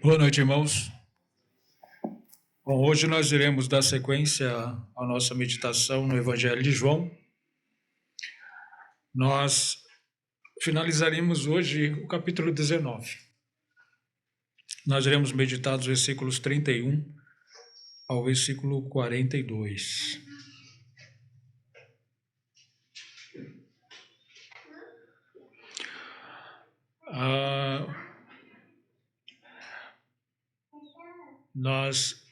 Boa noite, irmãos. Bom, hoje nós iremos dar sequência à nossa meditação no Evangelho de João. Nós finalizaremos hoje o capítulo 19. Nós iremos meditar dos versículos 31 ao versículo 42. Nós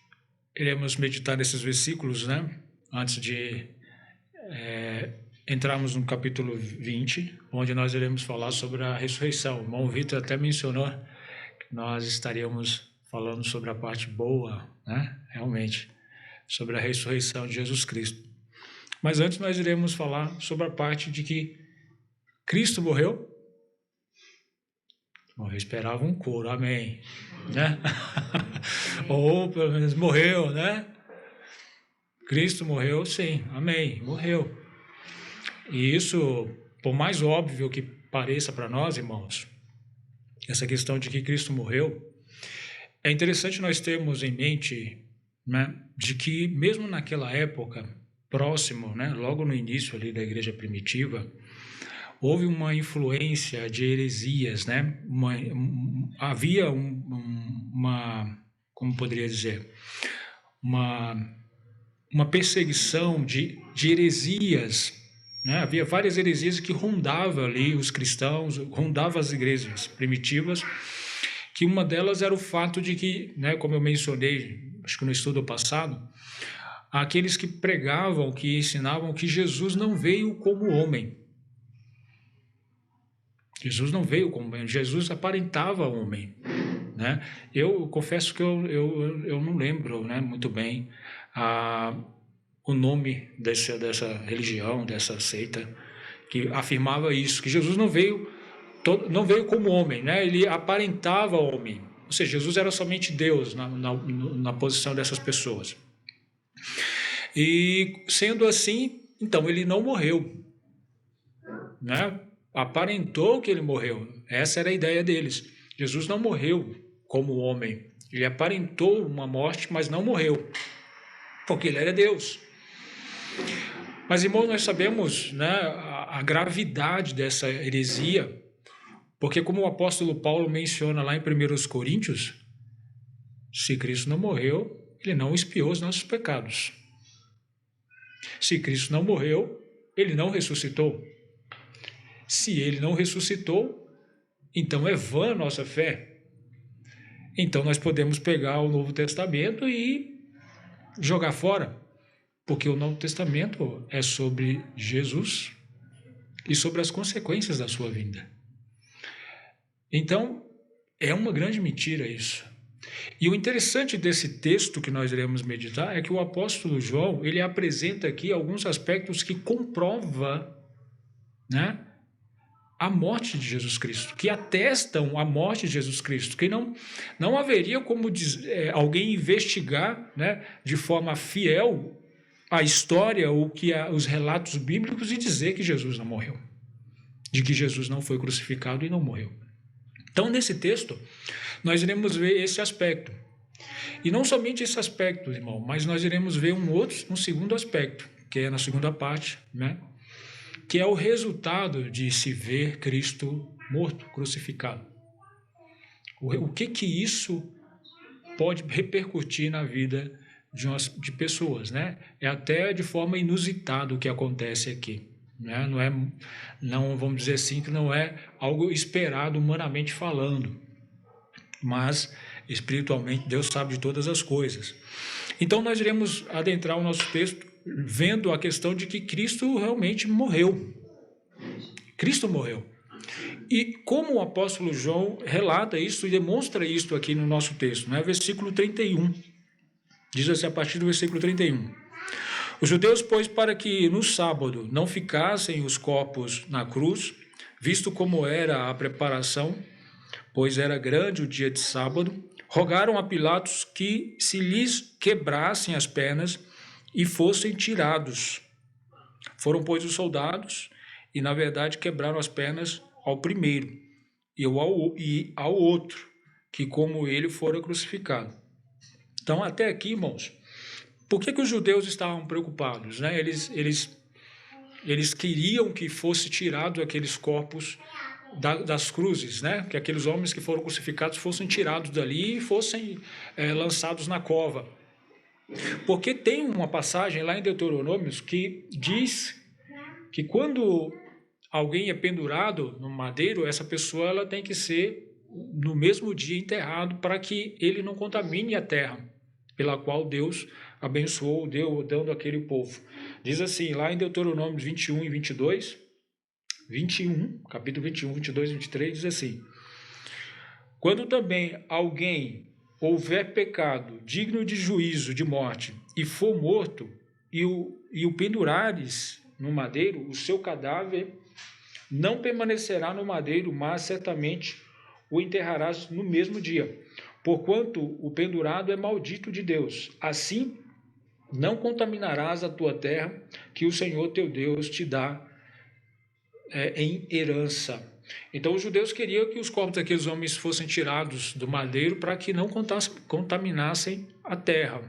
iremos meditar nesses versículos, né? Antes de entrarmos no capítulo 20, onde nós iremos falar sobre a ressurreição. O irmão Vitor até mencionou que nós estaríamos falando sobre a parte boa, né? Realmente, sobre a ressurreição de Jesus Cristo. Mas antes nós iremos falar sobre a parte de que Cristo morreu. Bom, eu esperava um coro, amém, né? Ou pelo menos morreu, né? Cristo morreu, sim, amém, morreu. E isso, por mais óbvio que pareça para nós, irmãos, essa questão de que Cristo morreu, é interessante nós termos em mente, né, de que mesmo naquela época, próximo, né, logo no início ali da igreja primitiva, houve uma influência de heresias, né? Havia uma, como poderia dizer, uma perseguição de heresias, né? Havia várias heresias que rondavam ali os cristãos, rondavam as igrejas primitivas, que uma delas era o fato de que, né, como eu mencionei, acho que no estudo passado, aqueles que pregavam, que ensinavam que Jesus não veio como homem. Jesus não veio como homem, Jesus aparentava homem, né? Eu confesso que eu não lembro, né, muito bem o nome dessa religião, dessa seita, que afirmava isso, que Jesus não veio como homem, né? Ele aparentava homem, ou seja, Jesus era somente Deus na posição dessas pessoas. E sendo assim, então ele não morreu, né? Aparentou que ele morreu. Essa era a ideia deles. Jesus não morreu como homem. Ele aparentou uma morte, mas não morreu, porque ele era Deus. Mas, irmãos, nós sabemos, né, a gravidade dessa heresia, porque como o apóstolo Paulo menciona lá em 1 Coríntios, se Cristo não morreu, ele não expiou os nossos pecados. Se Cristo não morreu, ele não ressuscitou. Se ele não ressuscitou, então é vã a nossa fé. Então nós podemos pegar o Novo Testamento e jogar fora, porque o Novo Testamento é sobre Jesus e sobre as consequências da sua vinda. Então, é uma grande mentira isso. E o interessante desse texto que nós iremos meditar é que o apóstolo João, ele apresenta aqui alguns aspectos que comprovam, né, a morte de Jesus Cristo, que atestam a morte de Jesus Cristo, que não haveria como alguém investigar, né, de forma fiel a história ou os relatos bíblicos e dizer que Jesus não morreu, de que Jesus não foi crucificado e não morreu. Então, nesse texto, nós iremos ver esse aspecto. E não somente esse aspecto, irmão, mas nós iremos ver um segundo aspecto, que é na segunda parte, né? Que é o resultado de se ver Cristo morto, crucificado. O que isso pode repercutir na vida de pessoas, né? É até de forma inusitada o que acontece aqui, né? Não vamos dizer assim que não é algo esperado humanamente falando, mas espiritualmente Deus sabe de todas as coisas. Então nós iremos adentrar o nosso texto vendo a questão de que Cristo realmente morreu. Cristo morreu. E como o apóstolo João relata isso e demonstra isso aqui no nosso texto, né? Versículo 31. Diz assim a partir do versículo 31. Os judeus, pois, para que no sábado não ficassem os corpos na cruz, visto como era a preparação, pois era grande o dia de sábado, rogaram a Pilatos que se lhes quebrassem as pernas e fossem tirados. Foram, pois, os soldados e, na verdade, quebraram as pernas ao primeiro e ao outro, que como ele fora crucificado. Então, até aqui, irmãos, por que os judeus estavam preocupados, né? Eles queriam que fosse tirado aqueles corpos das cruzes, né? Que aqueles homens que foram crucificados fossem tirados dali e fossem lançados na cova. Porque tem uma passagem lá em Deuteronômios que diz que quando alguém é pendurado no madeiro, essa pessoa ela tem que ser no mesmo dia enterrado para que ele não contamine a terra pela qual Deus abençoou, dando aquele povo. Diz assim, lá em Deuteronômio 21 e 22, capítulo 21, 22 e 23, diz assim: quando também alguém houver pecado digno de juízo, de morte, e for morto, e o pendurares no madeiro, o seu cadáver não permanecerá no madeiro, mas certamente o enterrarás no mesmo dia, porquanto o pendurado é maldito de Deus. Assim, não contaminarás a tua terra, que o Senhor teu Deus te dá em herança. Então, os judeus queriam que os corpos daqueles homens fossem tirados do madeiro para que não contaminassem a terra.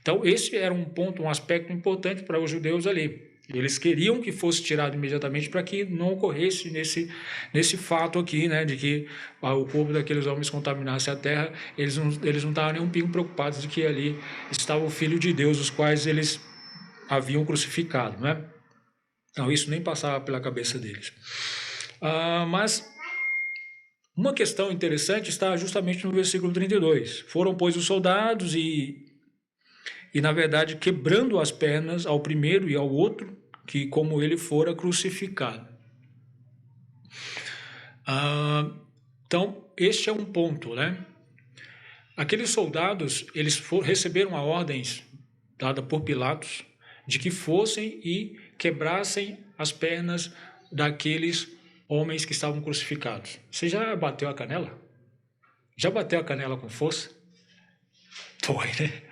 Então, esse era um ponto, um aspecto importante para os judeus ali. Eles queriam que fosse tirado imediatamente para que não ocorresse nesse fato aqui, né, de que o corpo daqueles homens contaminasse a terra. Eles não estavam nem um pingo preocupados de que ali estava o Filho de Deus, os quais eles haviam crucificado, né? Então, isso nem passava pela cabeça deles. Mas uma questão interessante está justamente no versículo 32. Foram, pois, os soldados e na verdade, quebrando as pernas ao primeiro e ao outro, que como ele fora crucificado. Então, este é um ponto, né? Aqueles soldados, eles receberam a ordens dada por Pilatos de que fossem e quebrassem as pernas daqueles homens que estavam crucificados. Você já bateu a canela? Já bateu a canela com força? Foi, né?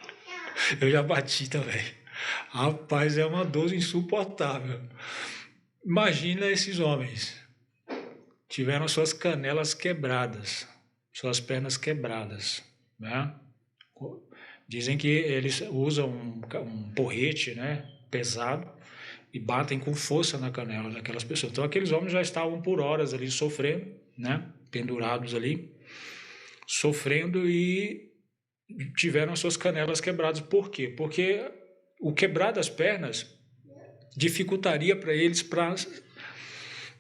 Eu já bati também. Rapaz, é uma dor insuportável. Imagina esses homens. Tiveram suas canelas quebradas, suas pernas quebradas, né? Dizem que eles usam um porrete, né, pesado, e batem com força na canela daquelas pessoas. Então, aqueles homens já estavam por horas ali sofrendo, né, pendurados ali, sofrendo e tiveram suas canelas quebradas. Por quê? Porque o quebrar das pernas dificultaria para eles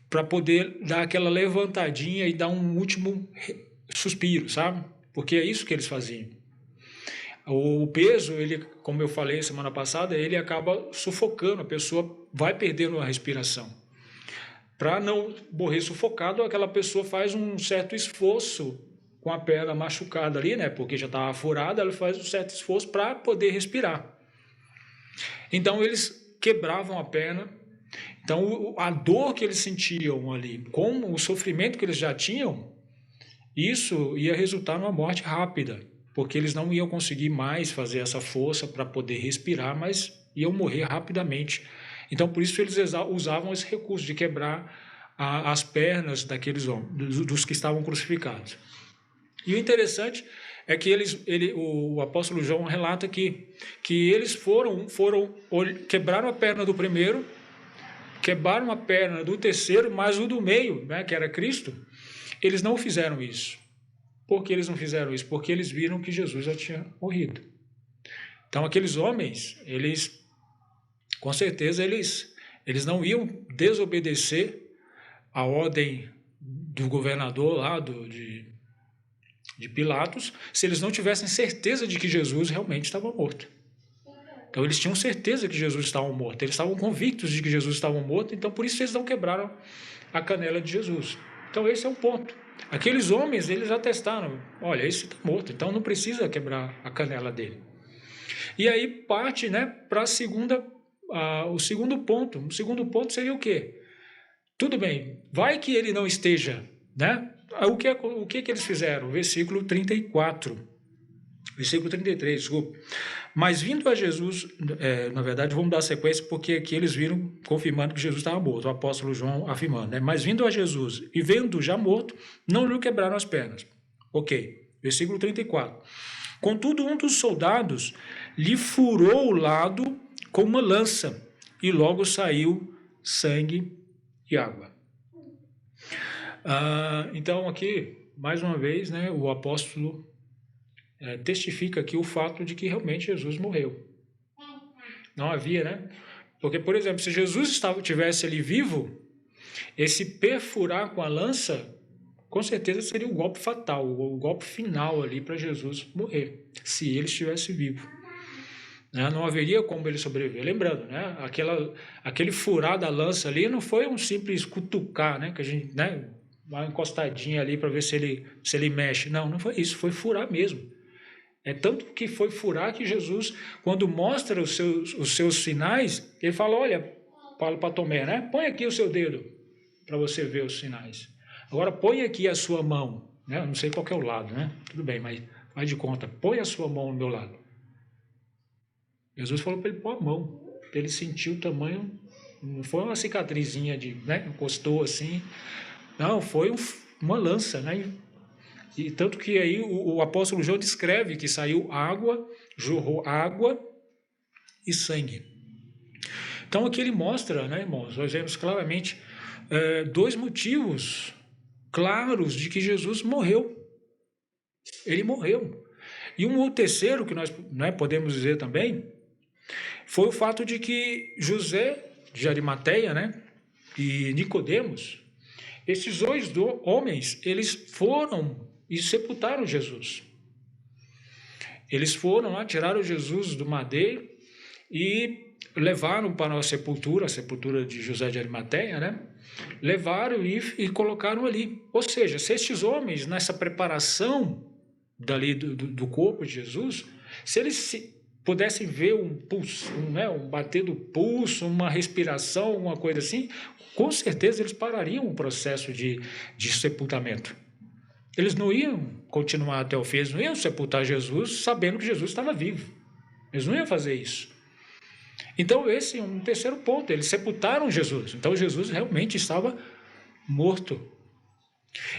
para poder dar aquela levantadinha e dar um último suspiro, sabe? Porque é isso que eles faziam. O peso, ele, como eu falei semana passada, ele acaba sufocando, a pessoa vai perdendo a respiração. Para não morrer sufocado, aquela pessoa faz um certo esforço com a perna machucada ali, né? Porque já estava furada, ela faz um certo esforço para poder respirar. Então, eles quebravam a perna. Então, a dor que eles sentiam ali, com o sofrimento que eles já tinham, isso ia resultar numa morte rápida, porque eles não iam conseguir mais fazer essa força para poder respirar, mas iam morrer rapidamente. Então, por isso, eles usavam esse recurso de quebrar as pernas daqueles homens, dos que estavam crucificados. E o interessante é que o apóstolo João relata que eles quebraram a perna do primeiro, quebraram a perna do terceiro, mas o do meio, né, que era Cristo, eles não fizeram isso. Por que eles não fizeram isso? Porque eles viram que Jesus já tinha morrido. Então, aqueles homens, com certeza, eles não iam desobedecer a ordem do governador lá, de Pilatos, se eles não tivessem certeza de que Jesus realmente estava morto. Então, eles tinham certeza que Jesus estava morto, eles estavam convictos de que Jesus estava morto, então por isso eles não quebraram a canela de Jesus. Então, esse é um ponto. Aqueles homens, eles atestaram, olha, esse está morto, então não precisa quebrar a canela dele. E aí parte, né, para o segundo ponto. O segundo ponto seria o quê? Tudo bem, vai que ele não esteja, né? O que eles fizeram? Versículo 34. Versículo 33, desculpa. Mas vindo a Jesus, na verdade, vamos dar sequência, porque aqui eles viram, confirmando que Jesus estava morto, o apóstolo João afirmando, né? Mas vindo a Jesus e vendo já morto, não lhe quebraram as pernas. Ok. Versículo 34. Contudo, um dos soldados lhe furou o lado com uma lança, e logo saiu sangue e água. Então, aqui, mais uma vez, né, o apóstolo testifica aqui o fato de que realmente Jesus morreu. Não havia, né? Porque, por exemplo, se Jesus tivesse ali vivo, esse perfurar com a lança, com certeza seria o golpe fatal, o golpe final ali para Jesus morrer, se ele estivesse vivo. Não haveria como ele sobreviver. Lembrando, né? Aquele furar da lança ali não foi um simples cutucar, né? Que a gente, né? Uma encostadinha ali para ver se ele mexe. Não foi isso, foi furar mesmo. É tanto que foi furar que Jesus, quando mostra os seus sinais, ele fala, olha, fala para Tomé, né? Põe aqui o seu dedo para você ver os sinais. Agora põe aqui a sua mão, né? Eu não sei qual que é o lado, né? Tudo bem, mas faz de conta, põe a sua mão no meu lado. Jesus falou para ele pôr a mão, para ele sentir o tamanho, não foi uma cicatrizinha né, encostou assim, não, foi uma lança, né? E tanto que aí o apóstolo João descreve que saiu água, jorrou água e sangue. Então aqui ele mostra, né, irmãos, nós vemos claramente dois motivos claros de que Jesus morreu. Ele morreu. E um terceiro que nós, né, podemos dizer também, foi o fato de que José de Arimateia, né, e Nicodemos, esses dois homens, eles foram e sepultaram Jesus. Eles foram lá, tiraram Jesus do madeiro e levaram para a sepultura de José de Arimateia, né? Levaram e colocaram ali. Ou seja, se estes homens, nessa preparação dali do corpo de Jesus, se eles pudessem ver um pulso, um bater do pulso, uma respiração, uma coisa assim, com certeza eles parariam o processo de sepultamento. Eles não iam continuar até o fim, eles não iam sepultar Jesus sabendo que Jesus estava vivo. Eles não iam fazer isso. Então, esse é um terceiro ponto. Eles sepultaram Jesus. Então, Jesus realmente estava morto.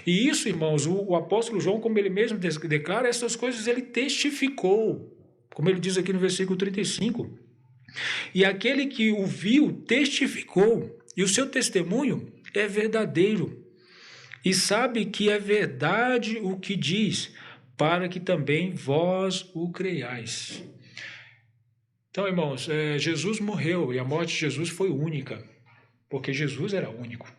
E isso, irmãos, o apóstolo João, como ele mesmo declara, essas coisas ele testificou. Como ele diz aqui no versículo 35. E aquele que o viu testificou, e o seu testemunho é verdadeiro. E sabe que é verdade o que diz, para que também vós o creiais. Então, irmãos, Jesus morreu e a morte de Jesus foi única, porque Jesus era único.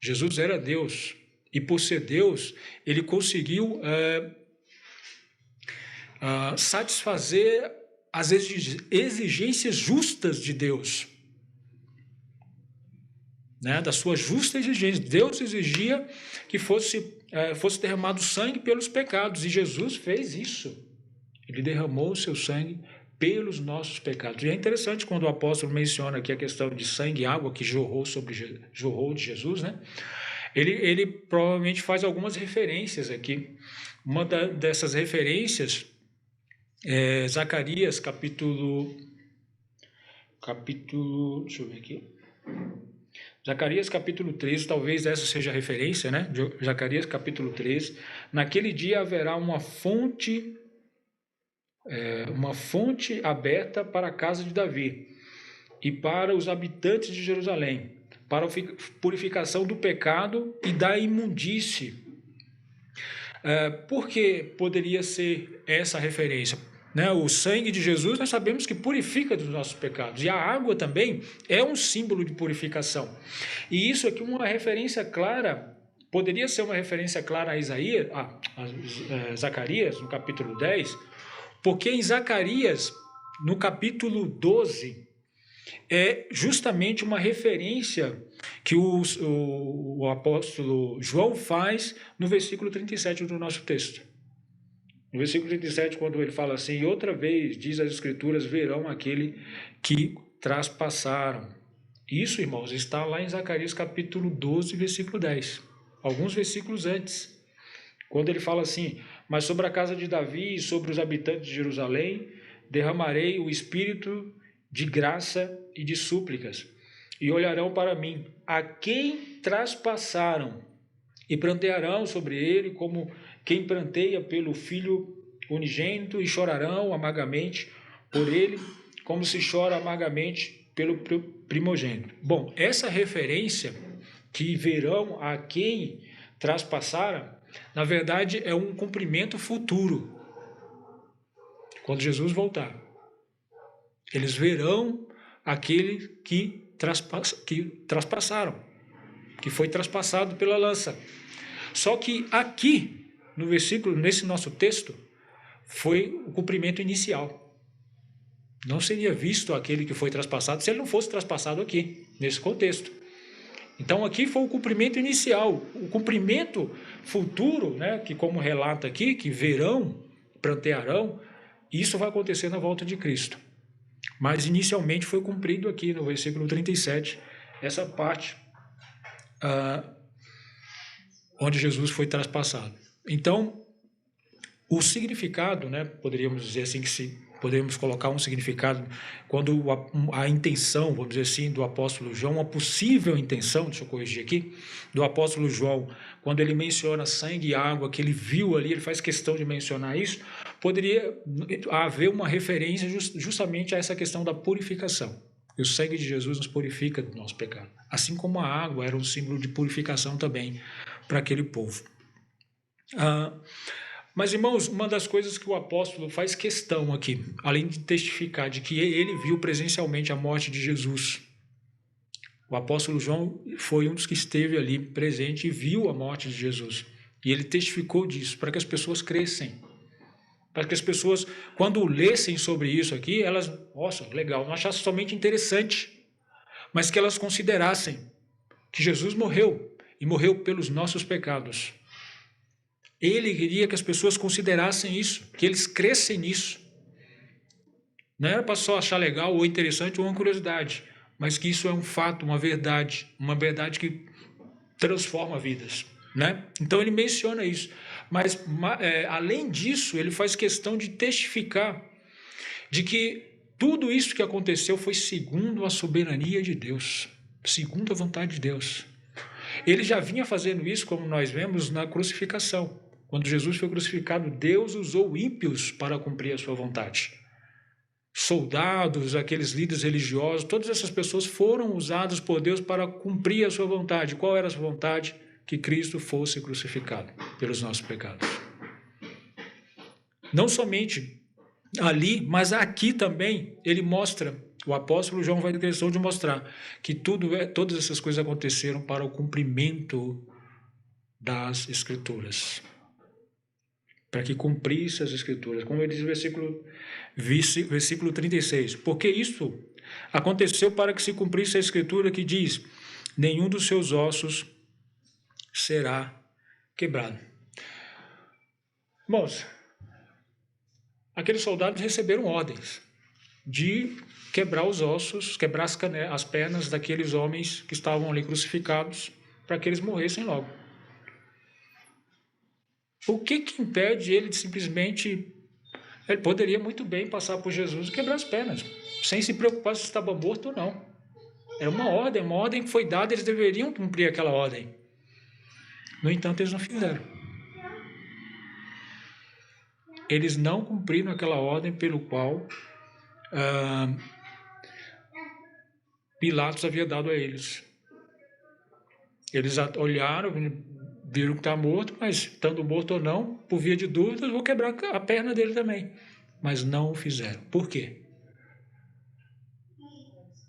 Jesus era Deus e por ser Deus, ele conseguiu satisfazer as exigências justas de Deus, né? Da sua justa exigência. Deus exigia que fosse derramado sangue pelos pecados e Jesus fez isso. Ele derramou o seu sangue pelos nossos pecados. E é interessante quando o apóstolo menciona aqui a questão de sangue e água que jorrou de Jesus, né? Ele provavelmente faz algumas referências aqui. Uma dessas referências é Zacarias, capítulo, deixa eu ver aqui. Zacarias capítulo 13, talvez essa seja a referência, né? Zacarias capítulo 13. Naquele dia haverá uma fonte aberta para a casa de Davi e para os habitantes de Jerusalém, para a purificação do pecado e da imundície. Por que poderia ser essa referência? Né? O sangue de Jesus nós sabemos que purifica dos nossos pecados, e a água também é um símbolo de purificação. E isso aqui é uma referência clara, poderia ser uma referência clara a Zacarias, no capítulo 10, porque em Zacarias, no capítulo 12, é justamente uma referência que o apóstolo João faz no versículo 37 do nosso texto. No versículo 37, quando ele fala assim, e outra vez, diz as Escrituras, verão aquele que traspassaram. Isso, irmãos, está lá em Zacarias capítulo 12, versículo 10. Alguns versículos antes. Quando ele fala assim, mas sobre a casa de Davi e sobre os habitantes de Jerusalém, derramarei o espírito de graça e de súplicas, e olharão para mim, a quem traspassaram, e prantearão sobre ele como quem pranteia pelo filho unigênito e chorarão amargamente por ele, como se chora amargamente pelo primogênito. Bom, essa referência que verão a quem traspassaram, na verdade é um cumprimento futuro. Quando Jesus voltar, eles verão aquele que traspassaram, que foi traspassado pela lança. Só que aqui, no versículo, nesse nosso texto, foi o cumprimento inicial. Não seria visto aquele que foi traspassado se ele não fosse traspassado aqui, nesse contexto. Então aqui foi o cumprimento inicial. O cumprimento futuro, né, que como relata aqui, que verão, prantearão, isso vai acontecer na volta de Cristo. Mas inicialmente foi cumprido aqui no versículo 37, essa parte onde Jesus foi traspassado. Então, o significado, né, poderíamos dizer assim, podemos colocar um significado, quando a intenção, vamos dizer assim, do apóstolo João, uma possível intenção, deixa eu corrigir aqui, do apóstolo João, quando ele menciona sangue e água, que ele viu ali, ele faz questão de mencionar isso, poderia haver uma referência justamente a essa questão da purificação. E o sangue de Jesus nos purifica do nosso pecado. Assim como a água era um símbolo de purificação também para aquele povo. Mas, irmãos, uma das coisas que o apóstolo faz questão aqui, além de testificar de que ele viu presencialmente a morte de Jesus, o apóstolo João foi um dos que esteve ali presente e viu a morte de Jesus. E ele testificou disso, para que as pessoas crescem. Para que as pessoas, quando lessem sobre isso aqui, elas, nossa, legal, não achassem somente interessante, mas que elas considerassem que Jesus morreu, e morreu pelos nossos pecados. Ele queria que as pessoas considerassem isso, que eles crescem nisso. Não era para só achar legal ou interessante ou uma curiosidade, mas que isso é um fato, uma verdade que transforma vidas, né? Então ele menciona isso. Mas, além disso, ele faz questão de testificar de que tudo isso que aconteceu foi segundo a soberania de Deus, segundo a vontade de Deus. Ele já vinha fazendo isso, como nós vemos, na crucificação. Quando Jesus foi crucificado, Deus usou ímpios para cumprir a sua vontade. Soldados, aqueles líderes religiosos, todas essas pessoas foram usadas por Deus para cumprir a sua vontade. Qual era a sua vontade? Que Cristo fosse crucificado pelos nossos pecados. Não somente ali, mas aqui também ele mostra, o apóstolo João vai ter questão de mostrar que todas essas coisas aconteceram para o cumprimento das Escrituras. Para que cumprisse as Escrituras. Como ele diz no versículo 36. Porque isso aconteceu para que se cumprisse a Escritura que diz: nenhum dos seus ossos será quebrado. Irmãos, aqueles soldados receberam ordens de quebrar os ossos, quebrar as pernas daqueles homens que estavam ali crucificados, para que eles morressem logo. O que impede ele de simplesmente... Ele poderia muito bem passar por Jesus e quebrar as pernas, sem se preocupar se estava morto ou não. Era uma ordem que foi dada, eles deveriam cumprir aquela ordem. No entanto, eles não fizeram. Eles não cumpriram aquela ordem pelo qual Pilatos havia dado a eles. Eles olharam, viram que está morto, mas estando morto ou não, por via de dúvida, eu vou quebrar a perna dele também. Mas não o fizeram. Por quê?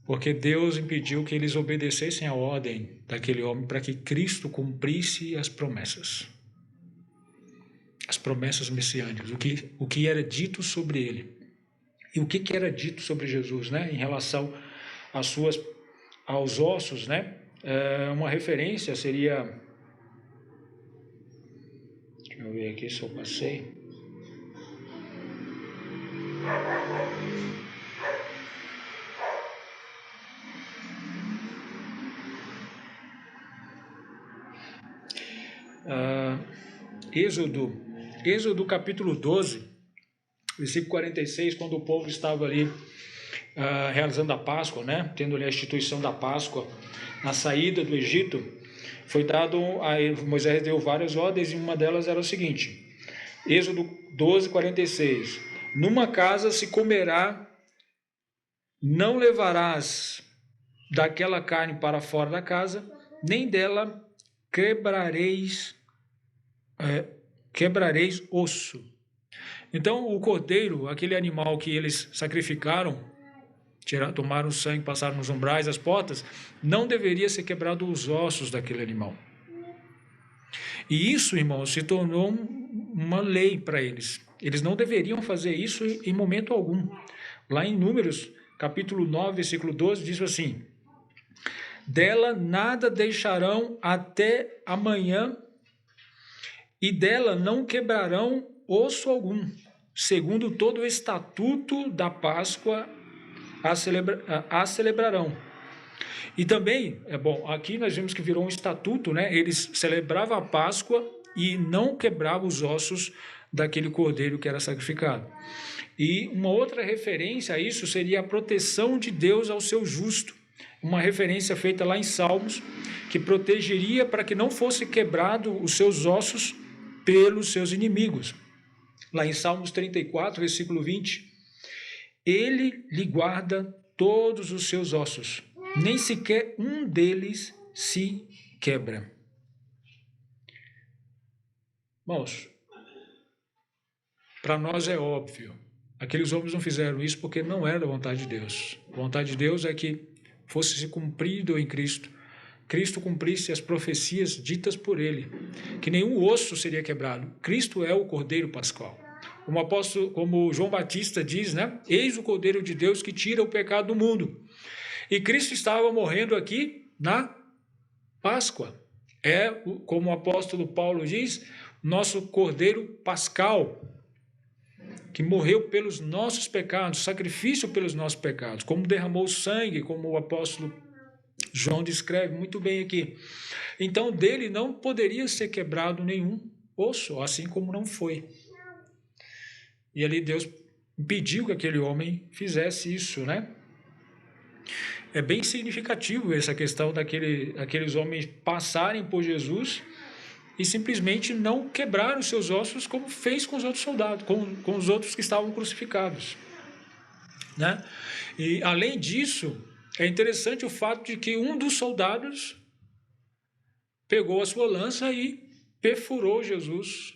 Porque Deus impediu que eles obedecessem a ordem daquele homem para que Cristo cumprisse as promessas. As promessas messiânicas, o que era dito sobre ele. E o que era dito sobre Jesus, né? Em relação aos ossos, né? Uma referência seria... Deixa eu ver aqui se eu passei. Êxodo capítulo 12, versículo 46, quando o povo estava ali realizando a Páscoa, né? Tendo ali a instituição da Páscoa, na saída do Egito, foi dado, Moisés deu várias ordens e uma delas era o seguinte: Êxodo 12, 46. Numa casa se comerá, não levarás daquela carne para fora da casa, nem dela quebrareis osso. Então, o cordeiro, aquele animal que eles sacrificaram, tomaram o sangue, passaram nos umbrais, as portas, não deveria ser quebrado os ossos daquele animal. E isso, irmãos, se tornou uma lei para eles. Eles não deveriam fazer isso em momento algum. Lá em Números, capítulo 9, versículo 12, diz assim: dela nada deixarão até amanhã, e dela não quebrarão osso algum, segundo todo o estatuto da Páscoa a celebrarão. E também, aqui nós vimos que virou um estatuto, né? Eles celebravam a Páscoa e não quebravam os ossos daquele cordeiro que era sacrificado. E uma outra referência a isso seria a proteção de Deus ao seu justo. Uma referência feita lá em Salmos, que protegeria para que não fosse quebrado os seus ossos pelos seus inimigos. Lá em Salmos 34, versículo 20, ele lhe guarda todos os seus ossos, nem sequer um deles se quebra. Irmãos, para nós é óbvio, aqueles homens não fizeram isso porque não era da vontade de Deus. A vontade de Deus é que fosse se cumprido em Cristo. Cristo cumprisse as profecias ditas por ele, que nenhum osso seria quebrado. Cristo é o Cordeiro Pascual. Como João Batista diz, né? Eis o Cordeiro de Deus que tira o pecado do mundo. E Cristo estava morrendo aqui na Páscoa. É, como o apóstolo Paulo diz, nosso Cordeiro Pascal, que morreu pelos nossos pecados, sacrifício pelos nossos pecados, como derramou sangue, como o apóstolo João descreve muito bem aqui. Então, dele não poderia ser quebrado nenhum osso, assim como não foi. E ali Deus pediu que aquele homem fizesse isso, né? É bem significativo essa questão daqueles homens passarem por Jesus e simplesmente não quebrar os seus ossos como fez com os outros soldados, com os outros que estavam crucificados, né? E além disso, é interessante o fato de que um dos soldados pegou a sua lança e perfurou Jesus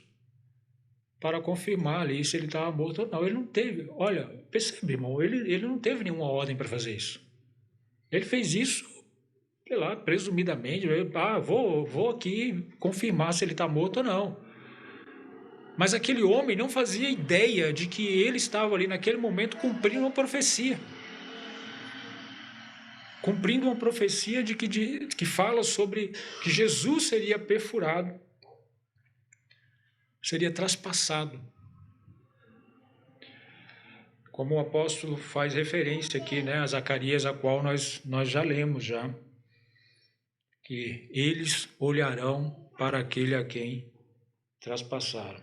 para confirmar ali se ele estava morto ou não. Ele não teve, olha, percebe, irmão, ele não teve nenhuma ordem para fazer isso. Ele fez isso, sei lá, presumidamente, vou aqui confirmar se ele está morto ou não. Mas aquele homem não fazia ideia de que ele estava ali naquele momento cumprindo uma profecia. Cumprindo uma profecia que fala sobre que Jesus seria perfurado, seria traspassado. Como o apóstolo faz referência aqui, né, a Zacarias, a qual nós já lemos já, que eles olharão para aquele a quem traspassaram.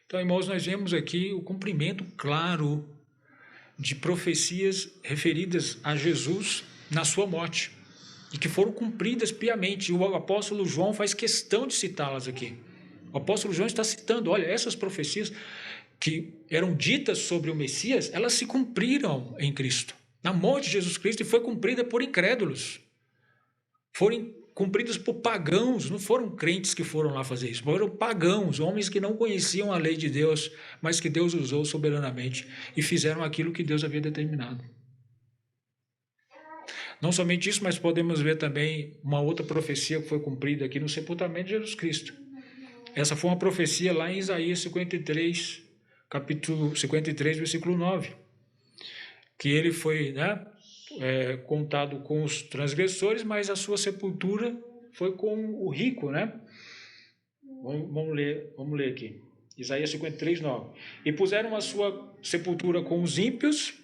Então, irmãos, nós vemos aqui o cumprimento claro de profecias referidas a Jesus na sua morte e que foram cumpridas piamente. O apóstolo João faz questão de citá-las aqui. O apóstolo João está citando, olha, essas profecias que eram ditas sobre o Messias, elas se cumpriram em Cristo, na morte de Jesus Cristo, e foi cumprida por incrédulos. Foram cumpridas por pagãos, não foram crentes que foram lá fazer isso, foram pagãos, homens que não conheciam a lei de Deus, mas que Deus usou soberanamente e fizeram aquilo que Deus havia determinado. Não somente isso, mas podemos ver também uma outra profecia que foi cumprida aqui no sepultamento de Jesus Cristo. Essa foi uma profecia lá em Isaías 53, capítulo 53, versículo 9, que ele foi, contado com os transgressores, mas a sua sepultura foi com o rico, né? Vamos ler aqui. Isaías 53, 9. E puseram a sua sepultura com os ímpios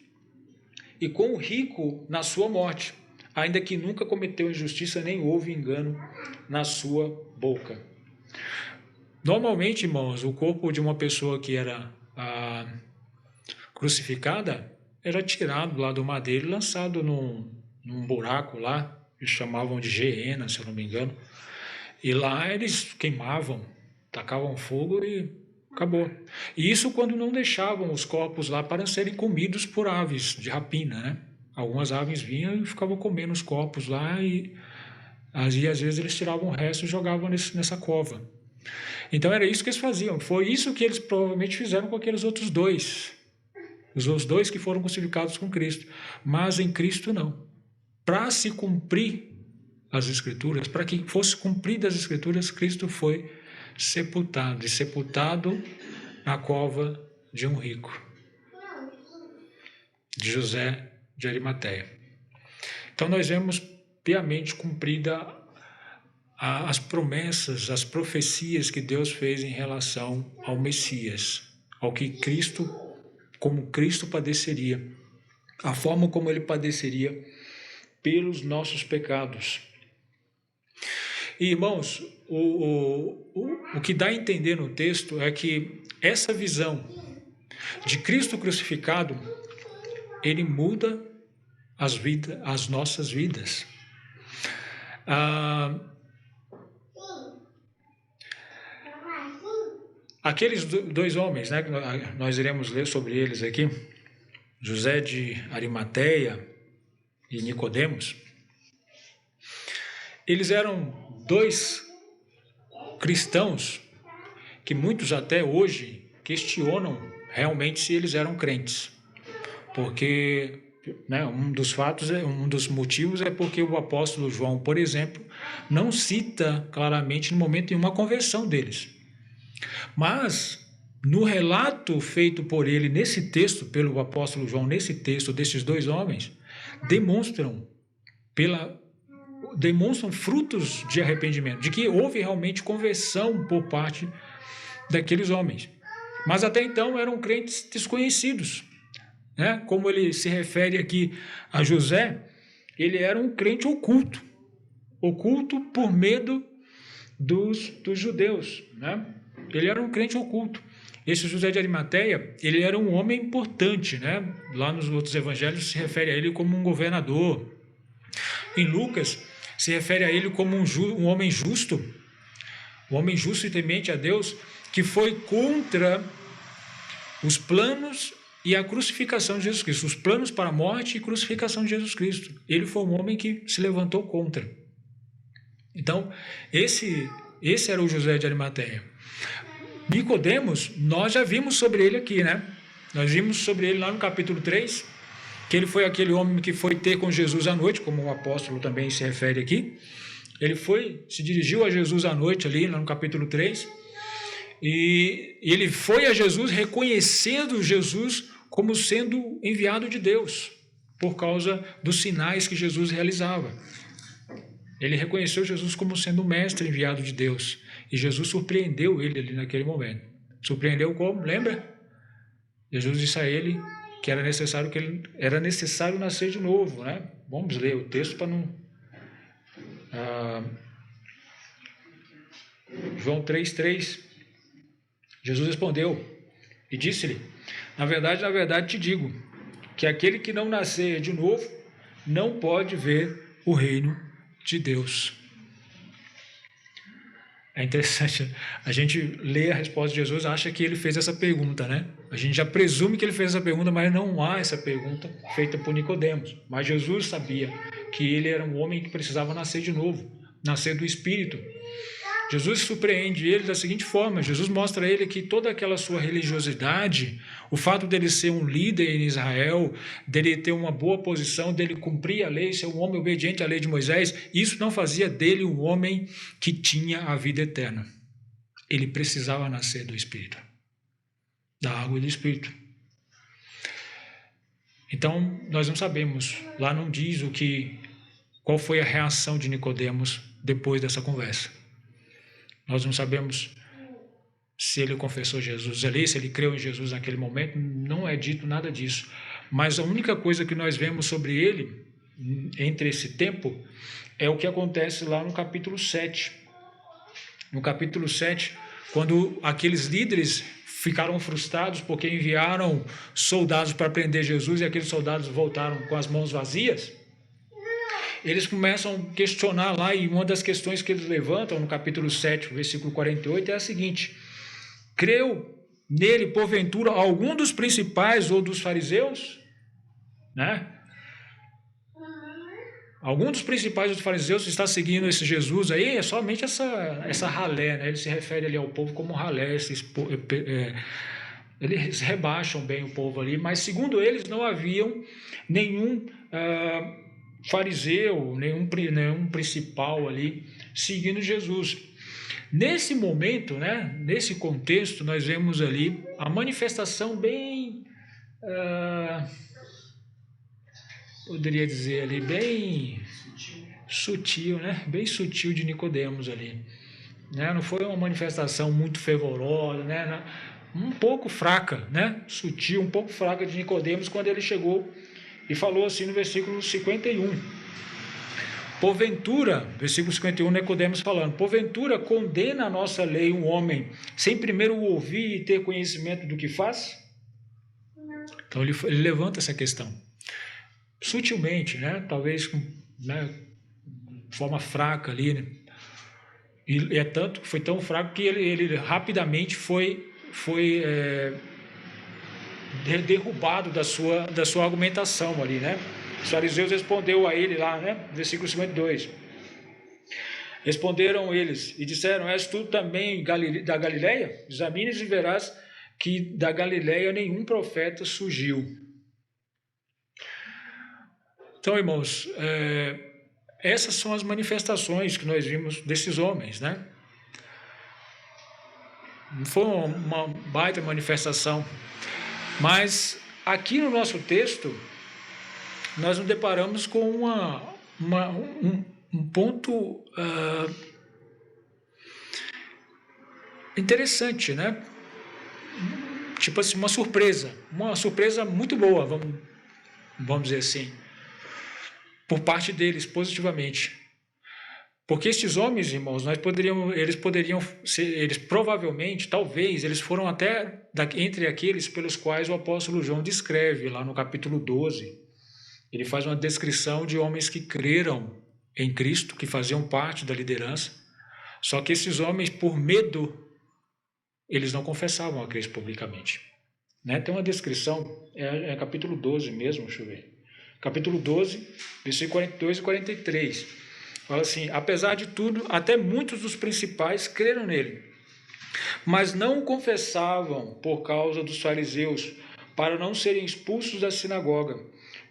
e com o rico na sua morte, ainda que nunca cometeu injustiça, nem houve engano na sua boca. Normalmente, irmãos, o corpo de uma pessoa que era crucificada era tirado lá do madeiro e lançado num buraco lá, eles chamavam de geena, se eu não me engano, e lá eles queimavam, tacavam fogo e acabou. E isso quando não deixavam os corpos lá para serem comidos por aves de rapina, né? Algumas aves vinham e ficavam comendo os corpos lá e às vezes eles tiravam o resto e jogavam nessa cova. Então era isso que eles faziam. Foi isso que eles provavelmente fizeram com aqueles outros dois. Os dois que foram crucificados com Cristo. Mas em Cristo não. Para se cumprir as Escrituras, para que fosse cumpridas as Escrituras, Cristo foi sepultado. E sepultado na cova de um rico, de José de Arimateia. Então nós vemos piamente cumprida as promessas, as profecias que Deus fez em relação ao Messias, ao que Cristo, como Cristo padeceria, a forma como ele padeceria pelos nossos pecados. E, irmãos, o que dá a entender no texto é que essa visão de Cristo crucificado, ele muda as nossas vidas. Aqueles dois homens, né, que nós iremos ler sobre eles aqui, José de Arimateia e Nicodemos, eles eram dois cristãos que muitos até hoje questionam realmente se eles eram crentes, porque, né, um dos motivos é porque o apóstolo João, por exemplo, não cita claramente no momento nenhuma a conversão deles. Mas no relato feito por ele nesse texto, pelo apóstolo João, nesse texto desses dois homens, demonstram frutos de arrependimento, de que houve realmente conversão por parte daqueles homens. Mas até então eram crentes desconhecidos, né? Como ele se refere aqui a José, ele era um crente oculto por medo dos judeus, né? Ele era um crente oculto. Esse José de Arimateia, ele era um homem importante, né? Lá nos outros evangelhos se refere a ele como um governador. Em Lucas, se refere a ele como um homem justo e temente a Deus, que foi contra os planos e a crucificação de Jesus Cristo, os planos para a morte e crucificação de Jesus Cristo. Ele foi um homem que se levantou contra. Então, esse era o José de Arimateia. Nicodemos, nós já vimos sobre ele aqui, né? Nós vimos sobre ele lá no capítulo 3, que ele foi aquele homem que foi ter com Jesus à noite, como o apóstolo também se refere aqui. Ele se dirigiu a Jesus à noite ali, lá no capítulo 3, e ele foi a Jesus reconhecendo Jesus como sendo enviado de Deus, por causa dos sinais que Jesus realizava. Ele reconheceu Jesus como sendo o mestre enviado de Deus. E Jesus surpreendeu ele ali naquele momento. Surpreendeu como? Lembra? Jesus disse a ele que era necessário nascer de novo, né? Vamos ler o texto para não... João 3,3. Jesus respondeu e disse-lhe: na verdade te digo, que aquele que não nascer de novo não pode ver o reino de Deus. É interessante, a gente lê a resposta de Jesus, acha que ele fez essa pergunta, né? A gente já presume que ele fez essa pergunta, mas não há essa pergunta feita por Nicodemos. Mas Jesus sabia que ele era um homem que precisava nascer de novo, nascer do Espírito. Jesus surpreende ele da seguinte forma: Jesus mostra a ele que toda aquela sua religiosidade, o fato dele ser um líder em Israel, dele ter uma boa posição, dele cumprir a lei, ser um homem obediente à lei de Moisés, isso não fazia dele um homem que tinha a vida eterna. Ele precisava nascer do Espírito, da água e do Espírito. Então, nós não sabemos, lá não diz qual foi a reação de Nicodemos depois dessa conversa. Nós não sabemos se ele confessou Jesus ali, se ele creu em Jesus naquele momento, não é dito nada disso. Mas a única coisa que nós vemos sobre ele, entre esse tempo, é o que acontece lá no capítulo 7. No capítulo 7, quando aqueles líderes ficaram frustrados porque enviaram soldados para prender Jesus e aqueles soldados voltaram com as mãos vazias. eles começam a questionar lá, e uma das questões que eles levantam no capítulo 7, versículo 48, é a seguinte: creu nele, porventura, algum dos principais ou dos fariseus? Né? Algum dos principais dos fariseus está seguindo esse Jesus aí? É somente essa ralé, né? Ele se refere ali ao povo como ralé, eles rebaixam bem o povo ali, mas segundo eles não haviam nenhum fariseu, nenhum principal ali seguindo Jesus. Nesse momento, né, nesse contexto, nós vemos ali a manifestação bem, poderia dizer ali, bem sutil, né, bem sutil de Nicodemos ali. Né? Não foi uma manifestação muito fervorosa, né? Um pouco fraca, né? Sutil, um pouco fraca de Nicodemos quando ele chegou e falou assim no versículo 51. Porventura, versículo 51, Nicodemos falando: porventura condena a nossa lei um homem sem primeiro o ouvir e ter conhecimento do que faz? Então ele levanta essa questão sutilmente, né? Talvez né, de forma fraca ali, né? E foi tão fraco que ele rapidamente foi derrubado da sua argumentação ali, né? Os fariseus respondeu a ele lá, né? Versículo 52. Responderam eles e disseram: és tu também da Galileia? Examines e verás que da Galileia nenhum profeta surgiu. Então, irmãos, essas são as manifestações que nós vimos desses homens, né? Foi uma baita manifestação. Mas aqui no nosso texto, nós nos deparamos com um ponto interessante, né? Tipo assim, uma surpresa muito boa, vamos dizer assim, por parte deles, positivamente. Porque estes homens, irmãos, eles provavelmente, talvez, eles foram até entre aqueles pelos quais o apóstolo João descreve lá no capítulo 12. Ele faz uma descrição de homens que creram em Cristo, que faziam parte da liderança, só que esses homens, por medo, eles não confessavam a Cristo publicamente. Né? Tem uma descrição, é capítulo 12 mesmo, deixa eu ver. Capítulo 12, versículo 42 e 43. Fala assim: apesar de tudo, até muitos dos principais creram nele, mas não o confessavam por causa dos fariseus, para não serem expulsos da sinagoga,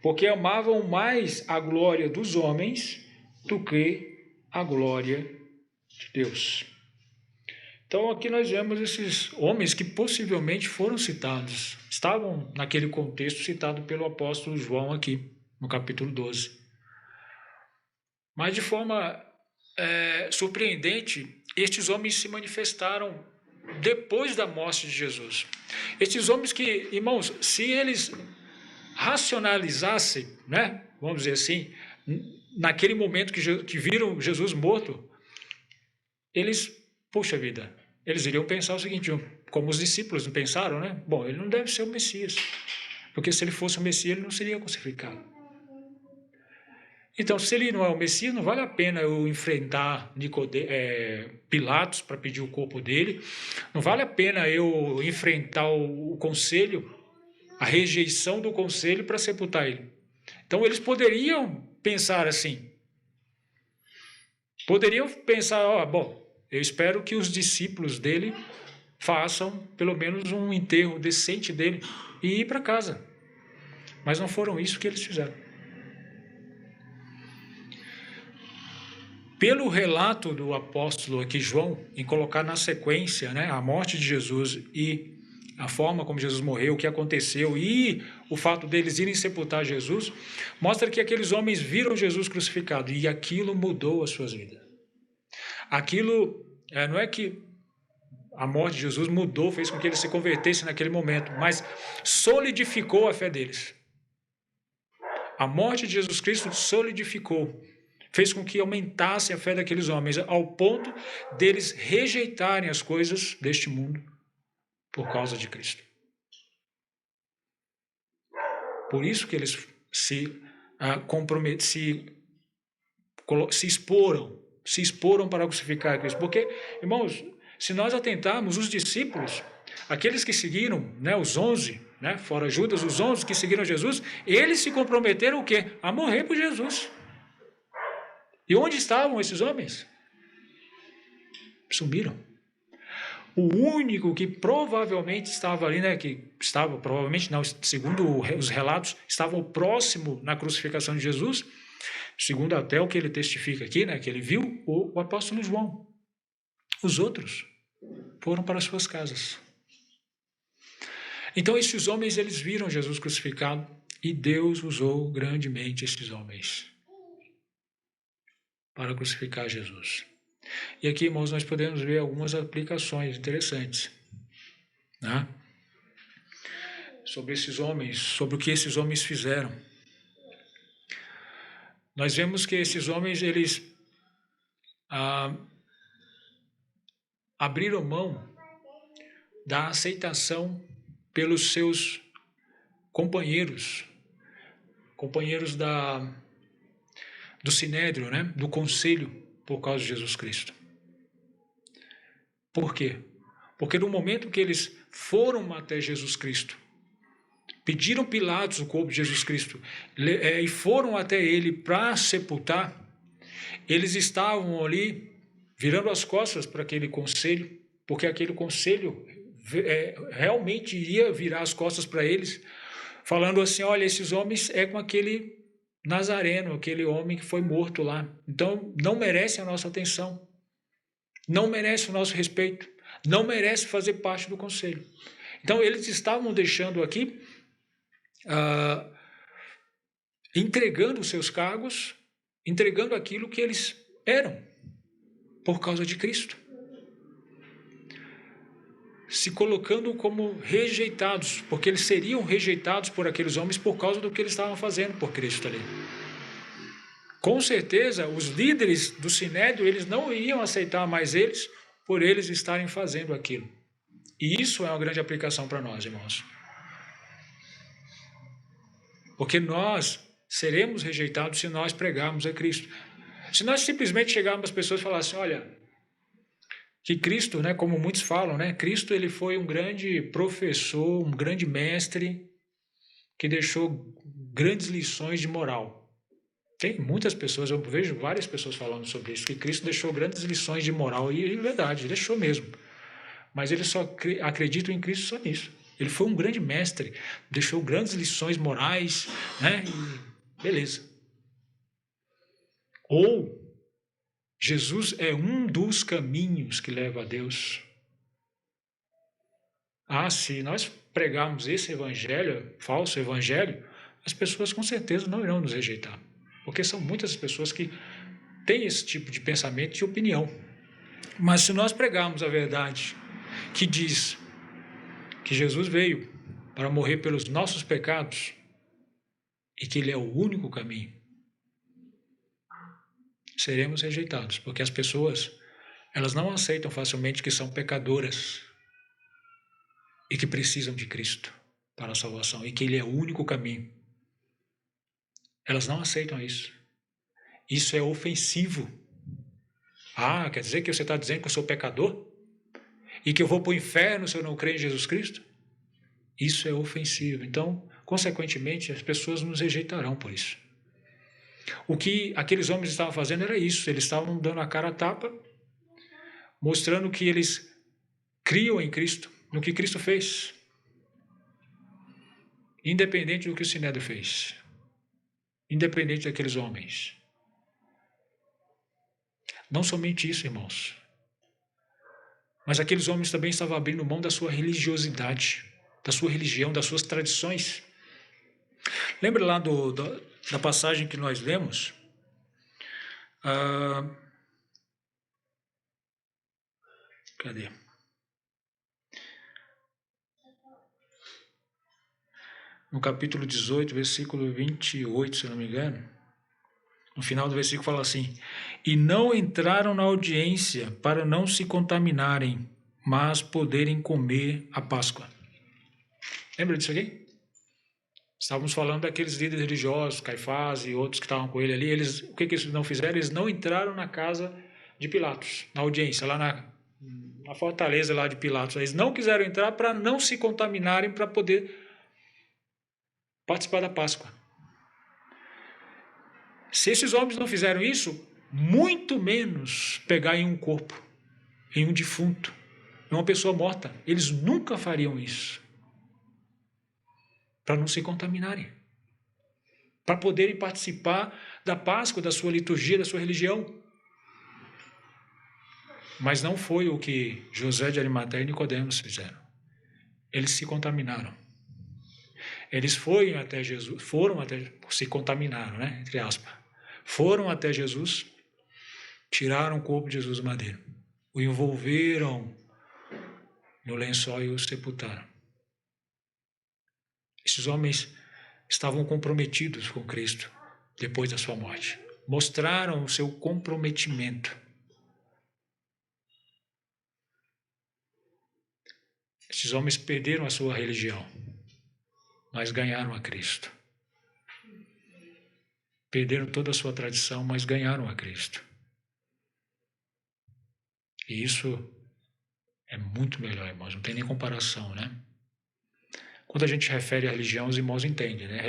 porque amavam mais a glória dos homens do que a glória de Deus. Então aqui nós vemos esses homens que possivelmente foram citados, estavam naquele contexto citado pelo apóstolo João aqui, no capítulo 12. Mas de forma surpreendente, estes homens se manifestaram depois da morte de Jesus. Estes homens que, irmãos, se eles racionalizassem, né, vamos dizer assim, naquele momento que viram Jesus morto, eles, puxa vida, eles iriam pensar o seguinte, como os discípulos não pensaram, né? Bom, ele não deve ser o Messias, porque se ele fosse o Messias, ele não seria crucificado. Então, se ele não é o Messias, não vale a pena eu enfrentar Pilatos para pedir o corpo dele, não vale a pena eu enfrentar o conselho, a rejeição do conselho para sepultar ele. Então, eles poderiam pensar assim, bom, eu espero que os discípulos dele façam pelo menos um enterro decente dele e ir para casa. Mas não foram isso que eles fizeram. Pelo relato do apóstolo aqui, João, em colocar na sequência, né, a morte de Jesus e a forma como Jesus morreu, o que aconteceu e o fato deles irem sepultar Jesus, mostra que aqueles homens viram Jesus crucificado e aquilo mudou as suas vidas. Aquilo não é que a morte de Jesus mudou, fez com que eles se convertessem naquele momento, mas solidificou a fé deles. A morte de Jesus Cristo solidificou, fez com que aumentasse a fé daqueles homens, ao ponto deles rejeitarem as coisas deste mundo por causa de Cristo. Por isso que eles se se exporam para crucificar Cristo. Porque, irmãos, se nós atentarmos, os discípulos, aqueles que seguiram, né, os 11, né, fora Judas, os 11 que seguiram Jesus, eles se comprometeram o quê? A morrer por Jesus. E onde estavam esses homens? Sumiram. O único que provavelmente estava ali, né, que estava, provavelmente não, segundo os relatos, estavam próximo na crucificação de Jesus, segundo até o que ele testifica aqui, né, que ele viu, o apóstolo João. Os outros foram para suas casas. Então esses homens, eles viram Jesus crucificado e Deus usou grandemente esses homens para crucificar Jesus. E aqui, irmãos, nós podemos ver algumas aplicações interessantes, né? Sobre esses homens, sobre o que esses homens fizeram. Nós vemos que esses homens, eles abriram mão da aceitação pelos seus companheiros do Sinédrio, né? Do conselho, por causa de Jesus Cristo. Por quê? Porque no momento que eles foram até Jesus Cristo, pediram Pilatos o corpo de Jesus Cristo e foram até ele para sepultar, eles estavam ali virando as costas para aquele conselho, porque aquele conselho realmente iria virar as costas para eles, falando assim, olha, esses homens é com aquele Nazareno, aquele homem que foi morto lá. Então, não merece a nossa atenção, não merece o nosso respeito, não merece fazer parte do conselho. Então, eles estavam deixando aqui, entregando os seus cargos, entregando aquilo que eles eram, por causa de Cristo. Se colocando como rejeitados, porque eles seriam rejeitados por aqueles homens por causa do que eles estavam fazendo por Cristo ali. Com certeza, os líderes do Sinédrio, eles não iriam aceitar mais eles por eles estarem fazendo aquilo. E isso é uma grande aplicação para nós, irmãos. Porque nós seremos rejeitados se nós pregarmos a Cristo. Se nós simplesmente chegarmos às pessoas e falarmos assim, olha, que Cristo, né, como muitos falam, né, Cristo ele foi um grande professor, um grande mestre, que deixou grandes lições de moral. Tem muitas pessoas, eu vejo várias pessoas falando sobre isso, que Cristo deixou grandes lições de moral, e é verdade, deixou mesmo. Mas eles só acreditam em Cristo só nisso. Ele foi um grande mestre, deixou grandes lições morais, né, e beleza. Ou Jesus é um dos caminhos que leva a Deus. Se nós pregarmos esse evangelho, falso evangelho, as pessoas com certeza não irão nos rejeitar. Porque são muitas as pessoas que têm esse tipo de pensamento e opinião. Mas se nós pregarmos a verdade, que diz que Jesus veio para morrer pelos nossos pecados e que Ele é o único caminho, seremos rejeitados, porque as pessoas, elas não aceitam facilmente que são pecadoras e que precisam de Cristo para a salvação e que Ele é o único caminho. Elas não aceitam isso. Isso é ofensivo. Quer dizer que você está dizendo que eu sou pecador? E que eu vou para o inferno se eu não crer em Jesus Cristo? Isso é ofensivo. Então, consequentemente, as pessoas nos rejeitarão por isso. O que aqueles homens estavam fazendo era isso. Eles estavam dando a cara a tapa, mostrando que eles criam em Cristo, no que Cristo fez, independente do que o Sinédrio fez, independente daqueles homens. Não somente isso, irmãos, mas aqueles homens também estavam abrindo mão da sua religiosidade, da sua religião, das suas tradições. Lembra lá da passagem que nós lemos? Cadê? No capítulo 18, versículo 28, se não me engano, no final do versículo fala assim, e não entraram na audiência para não se contaminarem, mas poderem comer a Páscoa. Lembra disso aqui? Estávamos falando daqueles líderes religiosos, Caifás e outros que estavam com ele ali. Eles, o que eles não fizeram? Eles não entraram na casa de Pilatos, na audiência, lá na fortaleza lá de Pilatos. Eles não quiseram entrar para não se contaminarem, para poder participar da Páscoa. Se esses homens não fizeram isso, muito menos pegar em um corpo, em um defunto, em uma pessoa morta. Eles nunca fariam isso. Para não se contaminarem. Para poderem participar da Páscoa, da sua liturgia, da sua religião. Mas não foi o que José de Arimateia e Nicodemos fizeram. Eles se contaminaram. Eles foram até Jesus, se contaminaram, né? Entre aspas. Foram até Jesus, tiraram o corpo de Jesus do madeiro, o envolveram no lençol e o sepultaram. Esses homens estavam comprometidos com Cristo depois da sua morte. Mostraram o seu comprometimento. Esses homens perderam a sua religião, mas ganharam a Cristo. Perderam toda a sua tradição, mas ganharam a Cristo. E isso é muito melhor, irmãos, não tem nem comparação, né? Quando a gente refere à religião, os irmãos entendem, né?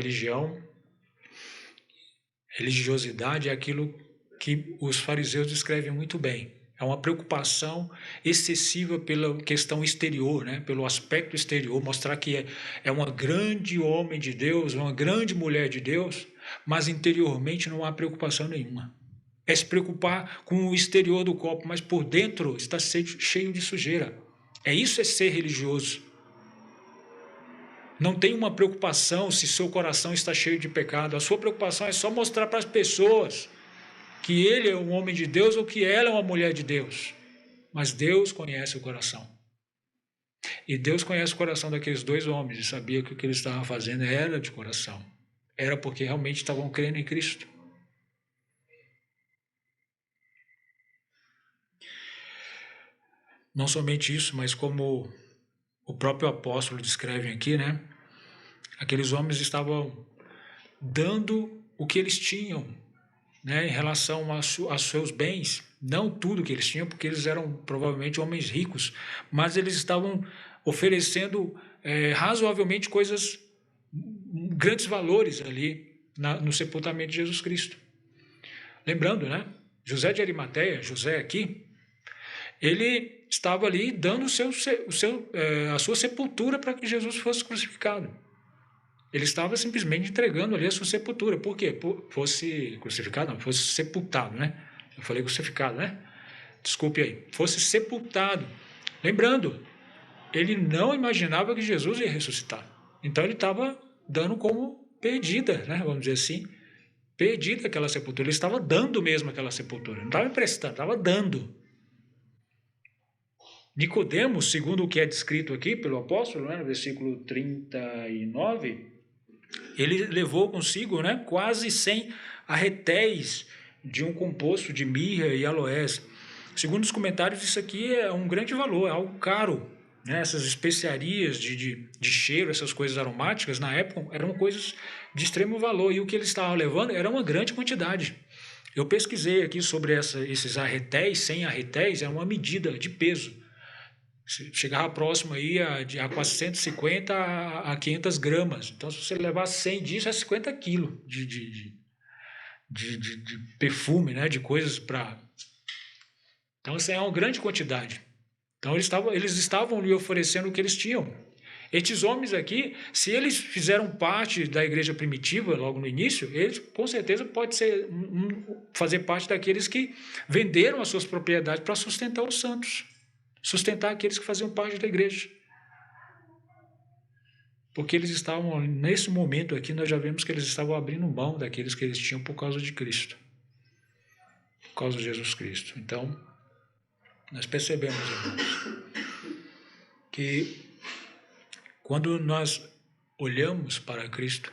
Religiosidade é aquilo que os fariseus descrevem muito bem. É uma preocupação excessiva pela questão exterior, né? Pelo aspecto exterior, mostrar que é uma grande homem de Deus, uma grande mulher de Deus, mas interiormente não há preocupação nenhuma. É se preocupar com o exterior do copo, mas por dentro está cheio de sujeira. Isso é ser religioso. Não tem uma preocupação se seu coração está cheio de pecado. A sua preocupação é só mostrar para as pessoas que ele é um homem de Deus ou que ela é uma mulher de Deus. Mas Deus conhece o coração. E Deus conhece o coração daqueles dois homens e sabia que o que eles estavam fazendo era de coração. Era porque realmente estavam crendo em Cristo. Não somente isso, mas como o próprio apóstolo descreve aqui, né? Aqueles homens estavam dando o que eles tinham, né, em relação aos seus bens, não tudo que eles tinham, porque eles eram provavelmente homens ricos, mas eles estavam oferecendo razoavelmente coisas, grandes valores ali no sepultamento de Jesus Cristo. Lembrando, né, José de Arimateia, José aqui, ele estava ali dando a sua sepultura para que Jesus fosse crucificado. Ele estava simplesmente entregando ali a sua sepultura. Por quê? Fosse crucificado, não, fosse sepultado, né? Eu falei crucificado, né? Desculpe aí. Fosse sepultado. Lembrando, ele não imaginava que Jesus ia ressuscitar. Então ele estava dando como perdida, né? Vamos dizer assim. Perdida aquela sepultura. Ele estava dando mesmo aquela sepultura. Não estava emprestando, estava dando. Nicodemos, segundo o que é descrito aqui pelo apóstolo, né, no versículo 39, ele levou consigo, né, quase 100 arretéis de um composto de mirra e aloés. Segundo os comentários, isso aqui é um grande valor, é algo caro. Né? Essas especiarias de cheiro, essas coisas aromáticas, na época, eram coisas de extremo valor. E o que eles estavam levando era uma grande quantidade. Eu pesquisei aqui sobre esses arretéis, 100 arretéis, é uma medida de peso. Chegava próximo aí a 450 a 500 gramas. Então, se você levar 100 disso, é 50 quilos de perfume, né? De coisas para... Então, isso é uma grande quantidade. Então, eles estavam lhe oferecendo o que eles tinham. Estes homens aqui, se eles fizeram parte da igreja primitiva logo no início, eles com certeza podem fazer parte daqueles que venderam as suas propriedades para sustentar os santos. Sustentar aqueles que faziam parte da igreja. Porque eles estavam, nesse momento aqui, nós já vemos que eles estavam abrindo mão daqueles que eles tinham por causa de Cristo. Por causa de Jesus Cristo. Então, nós percebemos, irmãos, que quando nós olhamos para Cristo,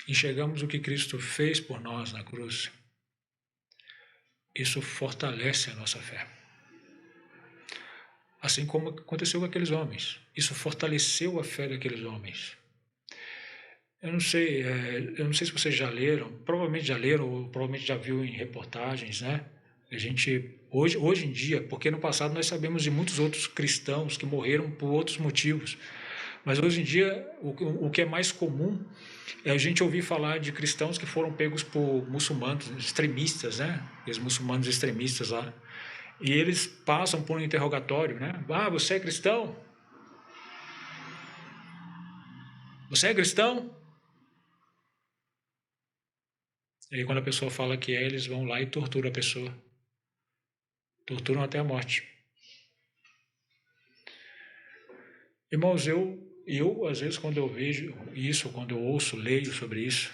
enxergamos o que Cristo fez por nós na cruz, isso fortalece a nossa fé. Assim como aconteceu com aqueles homens. Isso fortaleceu a fé daqueles homens. eu não sei se vocês já leram, provavelmente já leram, ou provavelmente já viu em reportagens, né? A gente, hoje em dia, porque no passado nós sabemos de muitos outros cristãos que morreram por outros motivos, mas hoje em dia o que é mais comum é a gente ouvir falar de cristãos que foram pegos por muçulmanos extremistas, né? Os muçulmanos extremistas lá. E eles passam por um interrogatório, né? Ah, você é cristão? Você é cristão? E aí, quando a pessoa fala que é, eles vão lá e torturam a pessoa. Torturam até a morte. Irmãos, eu às vezes, quando eu vejo isso, quando eu ouço, leio sobre isso,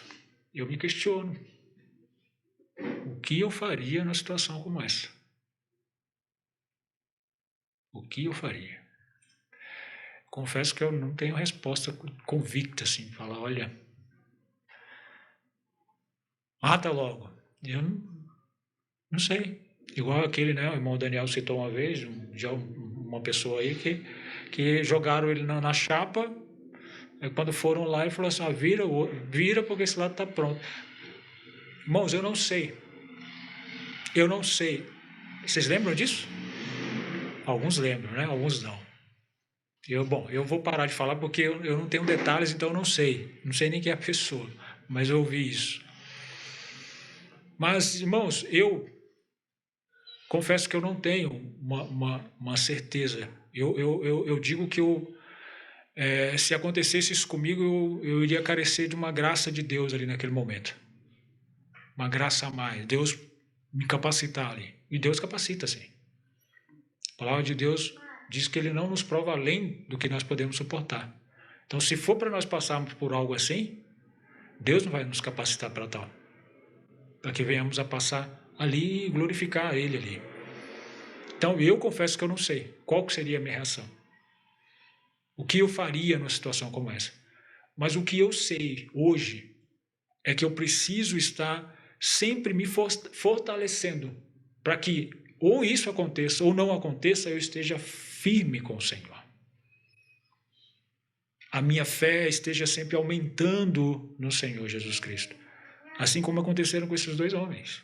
eu me questiono. O que eu faria numa situação como essa? O que eu faria? Confesso que eu não tenho resposta convicta, assim, falar, olha, mata logo. Eu não sei. Igual aquele, né, o irmão Daniel citou uma vez, já uma pessoa aí que jogaram ele na chapa, aí quando foram lá ele falou assim, vira porque esse lado está pronto. Irmãos, eu não sei. Eu não sei. Vocês lembram disso? Alguns lembram, né? Alguns não. Eu vou parar de falar porque eu não tenho detalhes, então eu não sei. Não sei nem quem é a pessoa, mas eu ouvi isso. Mas, irmãos, eu confesso que eu não tenho uma certeza. Eu digo que se acontecesse isso comigo, eu iria carecer de uma graça de Deus ali naquele momento. Uma graça a mais. Deus me capacitar ali. E Deus capacita, sim. A palavra de Deus diz que Ele não nos prova além do que nós podemos suportar. Então, se for para nós passarmos por algo assim, Deus não vai nos capacitar para tal. Para que venhamos a passar ali e glorificar a Ele ali. Então, eu confesso que eu não sei qual seria a minha reação. O que eu faria numa situação como essa. Mas o que eu sei hoje é que eu preciso estar sempre me fortalecendo para que ou isso aconteça ou não aconteça, eu esteja firme com o Senhor. A minha fé esteja sempre aumentando no Senhor Jesus Cristo. Assim como aconteceram com esses dois homens.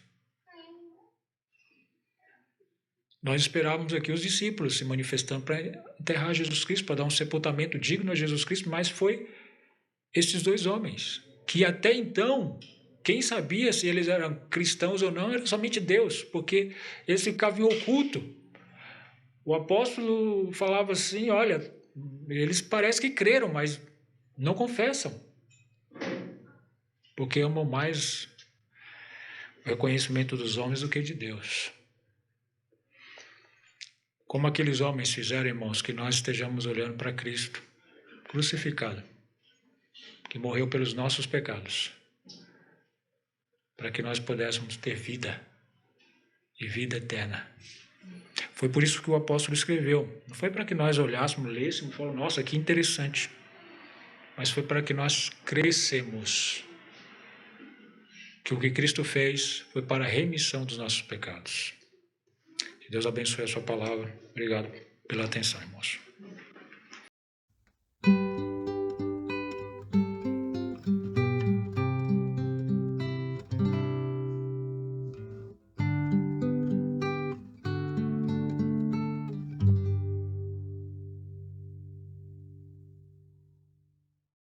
Nós esperávamos aqui os discípulos se manifestando para enterrar Jesus Cristo, para dar um sepultamento digno a Jesus Cristo, mas foi esses dois homens, que até então, quem sabia se eles eram cristãos ou não, era somente Deus, porque eles ficavam em oculto. O apóstolo falava assim, olha, eles parecem que creram, mas não confessam, porque amam mais o reconhecimento dos homens do que de Deus. Como aqueles homens fizeram, irmãos, que nós estejamos olhando para Cristo crucificado, que morreu pelos nossos pecados, para que nós pudéssemos ter vida e vida eterna. Foi por isso que o apóstolo escreveu. Não foi para que nós olhássemos, lêssemos e falássemos, nossa, que interessante. Mas foi para que nós crescemos. Que o que Cristo fez foi para a remissão dos nossos pecados. Que Deus abençoe a sua palavra. Obrigado pela atenção, irmãos.